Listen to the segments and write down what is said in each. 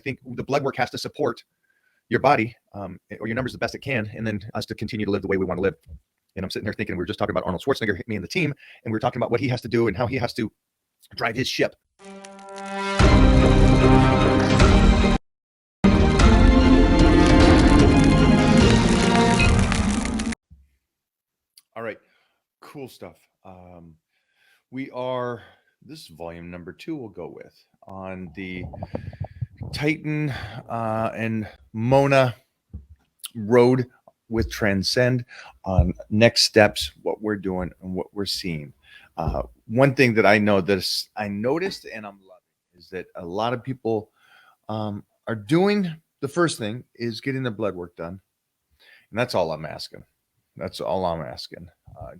think the blood work has to support your body or your numbers the best it can, and then us to continue to live the way we want to live. And I'm sitting here thinking, we were just talking about Arnold Schwarzenegger, me and the team, and we were talking about what he has to do and how he has to drive his ship. All right, cool stuff. This is volume number 2 we'll go with on the Titan and Mona road with Transcend on next steps, what we're doing and what we're seeing. One thing that I noticed and I'm loving is that a lot of people are doing the first thing is getting the blood work done. And that's all I'm asking.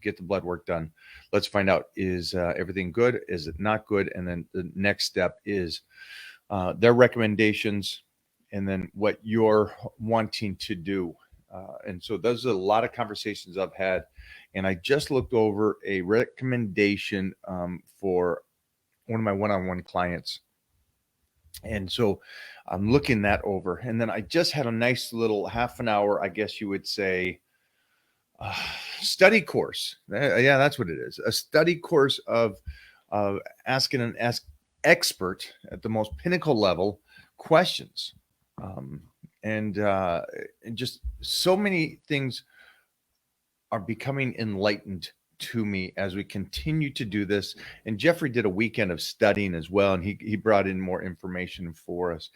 Get the blood work done. Let's find out, is everything good? Is it not good? And then the next step is their recommendations and then what you're wanting to do. And so those are a lot of conversations I've had. And I just looked over a recommendation for one of my one-on-one clients. And so I'm looking that over. And then I just had a nice little half an hour, I guess you would say, study course. Yeah, that's what it is. A study course of asking an expert at the most pinnacle level questions. And just so many things are becoming enlightened to me as we continue to do this. And Jeffrey did a weekend of studying as well, and he brought in more information for us.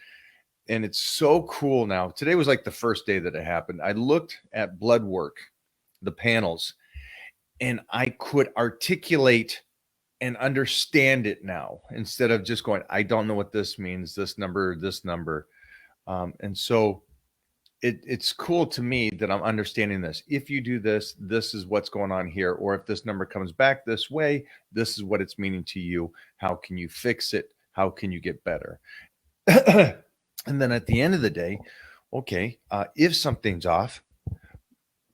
And it's so cool now. Today was like the first day that it happened. I looked at blood work, the panels, and I could articulate and understand it now instead of just going, I don't know what this means, this number. And so it's cool to me that I'm understanding this. If you do this, this is what's going on here. Or if this number comes back this way, this is what it's meaning to you. How can you fix it? How can you get better? And then at the end of the day, okay, if something's off,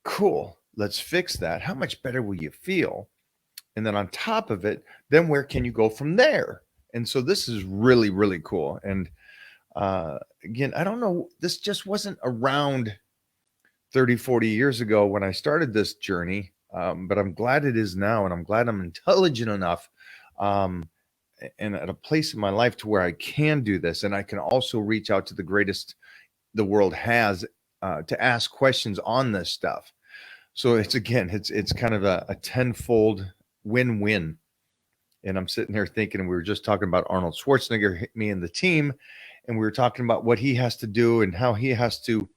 cool, let's fix that. How much better will you feel? And then on top of it, then where can you go from there? And so this is really, really cool. And again, I don't know, this just wasn't around 30, 40 years ago when I started this journey, but I'm glad it is now. And I'm glad I'm intelligent enough and at a place in my life to where I can do this. And I can also reach out to the greatest the world has to ask questions on this stuff. So it's kind of a tenfold win-win. And I'm sitting here thinking, we were just talking about Arnold Schwarzenegger, me and the team, and we were talking about what he has to do and how he has to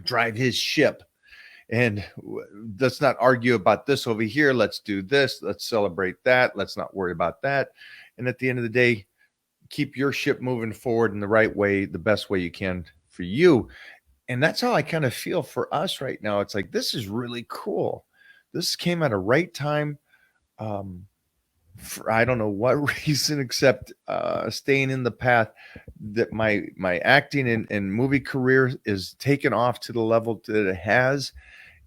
drive his ship. And let's not argue about this over here. Let's do this. Let's celebrate that. Let's not worry about that. And at the end of the day, keep your ship moving forward in the right way, the best way you can for you. And that's how I kind of feel for us right now. It's like, this is really cool. This came at a right time. For I don't know what reason, except staying in the path that my acting and movie career is taken off to the level that it has.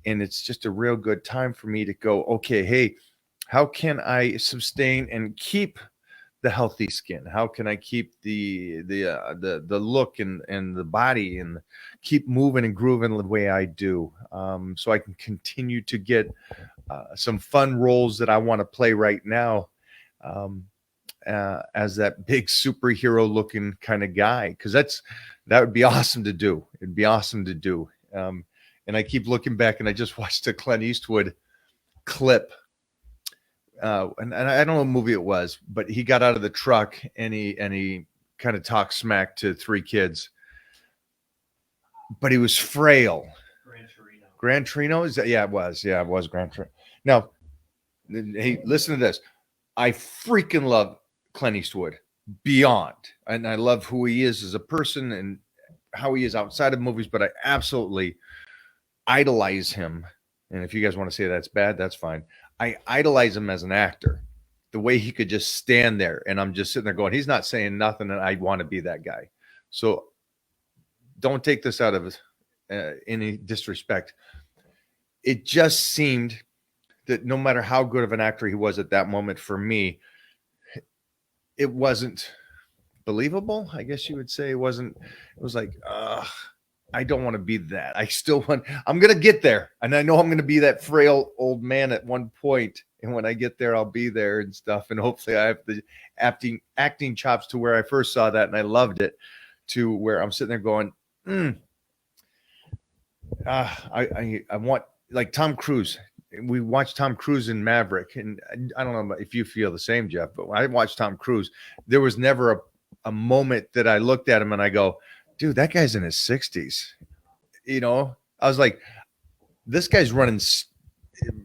And it's just a real good time for me to go, okay, hey, how can I sustain and keep the healthy skin? How can I keep the look and the body and keep moving and grooving the way I do, so I can continue to get some fun roles that I want to play right now, as that big superhero looking kind of guy, because that would be awesome to do. It'd be awesome to do. And I keep looking back, and I just watched a Clint Eastwood clip. And I don't know what movie it was, but he got out of the truck and he kind of talked smack to 3 kids, but he was frail. Gran Torino, is that? Yeah, it was Gran Torino. Now, hey, listen to this. I freaking love Clint Eastwood beyond, and I love who he is as a person and how he is outside of movies, but I absolutely idolize him. And if you guys want to say that's bad, that's fine. I idolize him as an actor, the way he could just stand there. And I'm just sitting there going, he's not saying nothing, and I want to be that guy. So don't take this out of any disrespect. It just seemed that no matter how good of an actor he was at that moment, for me, it wasn't believable, I guess you would say. It wasn't. It was like, I don't want to be that. I still want. I'm gonna get there, and I know I'm gonna be that frail old man at one point. And when I get there, I'll be there and stuff. And hopefully, I have the acting chops to where I first saw that, and I loved it. To where I'm sitting there going, I want like Tom Cruise. We watched Tom Cruise in Maverick, and I don't know if you feel the same, Jeff, but when I watched Tom Cruise, there was never a moment that I looked at him and I go, dude, that guy's in his 60s. You know, I was like, this guy's running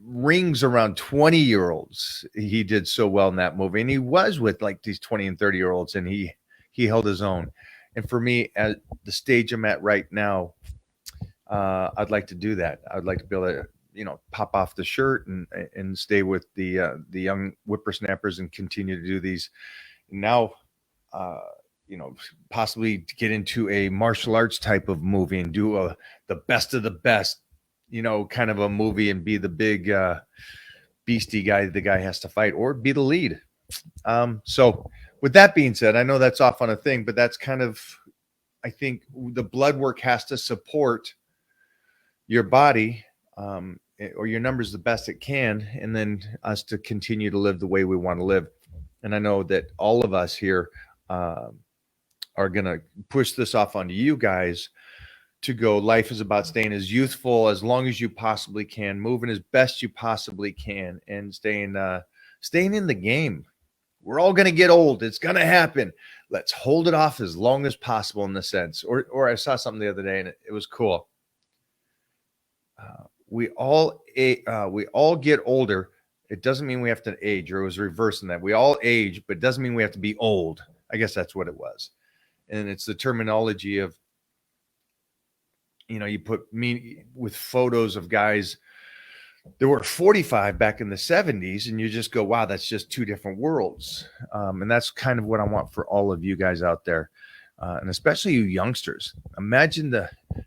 rings around 20-year-olds. He did so well in that movie, and he was with like these 20 and 30-year-olds, and he held his own. And for me, at the stage I'm at right now, I'd like to do that. I'd like to be able to, pop off the shirt and stay with the young whippersnappers and continue to do these now, possibly to get into a martial arts type of movie and do the best of the best, kind of a movie and be the big beastie guy the guy has to fight, or be the lead. So with that being said, I know that's off on a thing, but that's kind of, I think the blood work has to support your body, or your numbers the best it can, and then us to continue to live the way we want to live. And I know that all of us here are going to push this off onto you guys to go, life is about staying as youthful as long as you possibly can, moving as best you possibly can, and staying in the game. We're all going to get old. It's going to happen. Let's hold it off as long as possible in the sense. Or I saw something the other day and it was cool. We all get older. It doesn't mean we have to age, or it was reversing that. We all age, but it doesn't mean we have to be old. I guess that's what it was. And it's the terminology of, you put me with photos of guys that were 45 back in the 70s, and you just go, wow, that's just two different worlds. And that's kind of what I want for all of you guys out there, and especially you youngsters. Imagine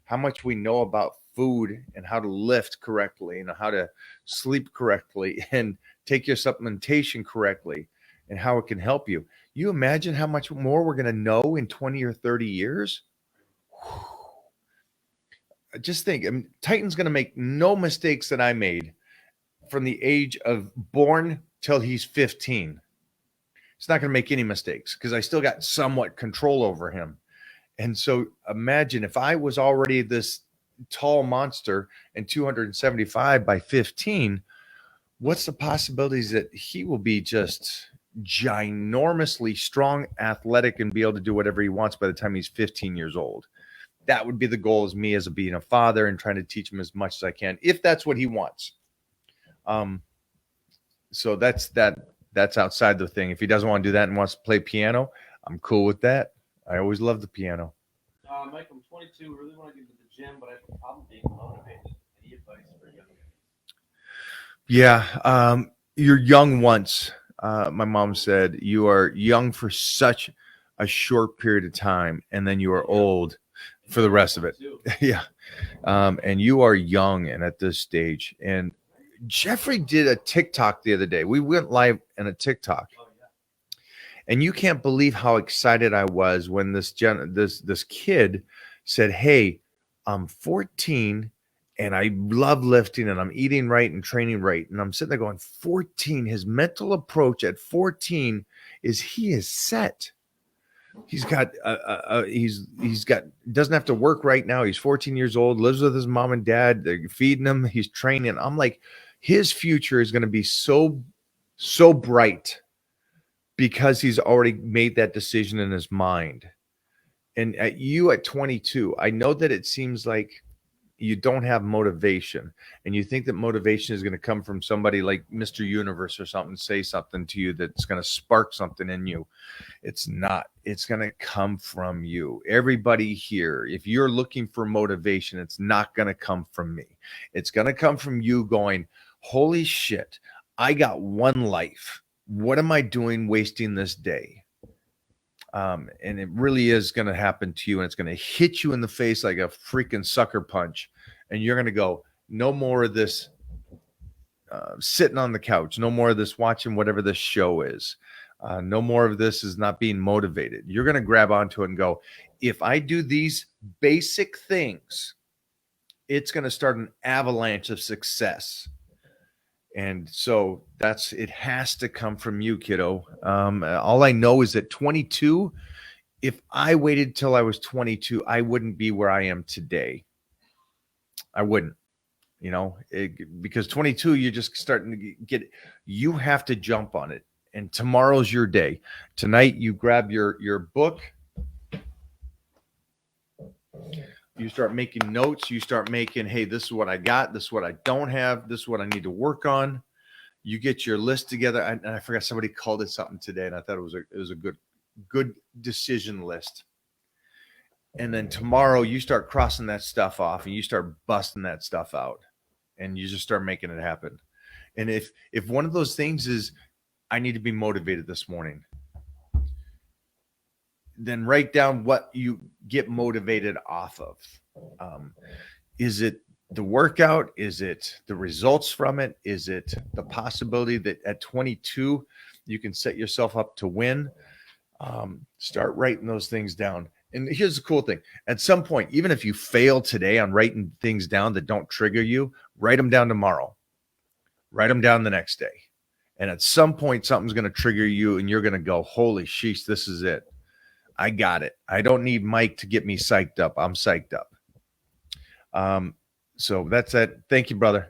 how much we know about food and how to lift correctly and how to sleep correctly and take your supplementation correctly and how it can help you. You imagine how much more we're going to know in 20 or 30 years? Just think, Titan's going to make no mistakes that I made from the age of born till he's 15. It's not going to make any mistakes because I still got somewhat control over him. And so imagine if I was already this tall monster and 275 by 15, what's the possibilities that he will be just ginormously strong, athletic, and be able to do whatever he wants by the time he's 15 years old? That would be the goal, as me as being a father and trying to teach him as much as I can, if that's what he wants. So that's outside the thing. If he doesn't want to do that and wants to play piano, I'm cool with that. I always love the piano. Mike, I'm 22. Really want to get to the gym, but I have a problem being motivated. Any advice for young? Yeah, you're young once. My mom said you are young for such a short period of time, and then you are old for the rest of it. Yeah. And you are young and at this stage. And Jeffrey did a TikTok the other day. We went live in a TikTok. And you can't believe how excited I was when this kid said, hey, I'm 14 and I love lifting and I'm eating right and training right. And I'm sitting there going, 14, his mental approach at 14 is he is set. He's got doesn't have to work right now. He's 14 years old, lives with his mom and dad. They're feeding him. He's training. I'm like, his future is going to be so bright because he's already made that decision in his mind. And at 22, I know that it seems like you don't have motivation, and you think that motivation is going to come from somebody like Mr. Universe or something, say something to you that's going to spark something in you. It's not. It's going to come from you. Everybody here, if you're looking for motivation, it's not going to come from me. It's going to come from you going, holy shit, I got one life. What am I doing wasting this day? And it really is going to happen to you, and it's going to hit you in the face like a freaking sucker punch. And you're going to go, no more of this sitting on the couch, no more of this watching whatever this show is. No more of this is not being motivated. You're going to grab onto it and go, if I do these basic things, it's going to start an avalanche of success. And so it has to come from you, kiddo. All I know is that 22, if I waited till I was 22, I wouldn't be where I am today. I wouldn't, because 22, you're just starting to get, you have to jump on it. And tomorrow's your day. Tonight, you grab your book. You start making notes. You start making, hey, this is what I got. This is what I don't have. This is what I need to work on. You get your list together. And I forgot, somebody called it something today, and I thought it was a good decision list. And then tomorrow you start crossing that stuff off and you start busting that stuff out and you just start making it happen. And if one of those things is, I need to be motivated this morning, then write down what you get motivated off of. Is it the workout? Is it the results from it? Is it the possibility that at 22 you can set yourself up to win? Start writing those things down. And here's the cool thing. At some point, even if you fail today on writing things down that don't trigger you, write them down tomorrow. Write them down the next day. And at some point, something's going to trigger you and you're going to go, holy sheesh, this is it. I got it. I don't need Mike to get me psyched up. I'm psyched up. So that's it. Thank you, brother.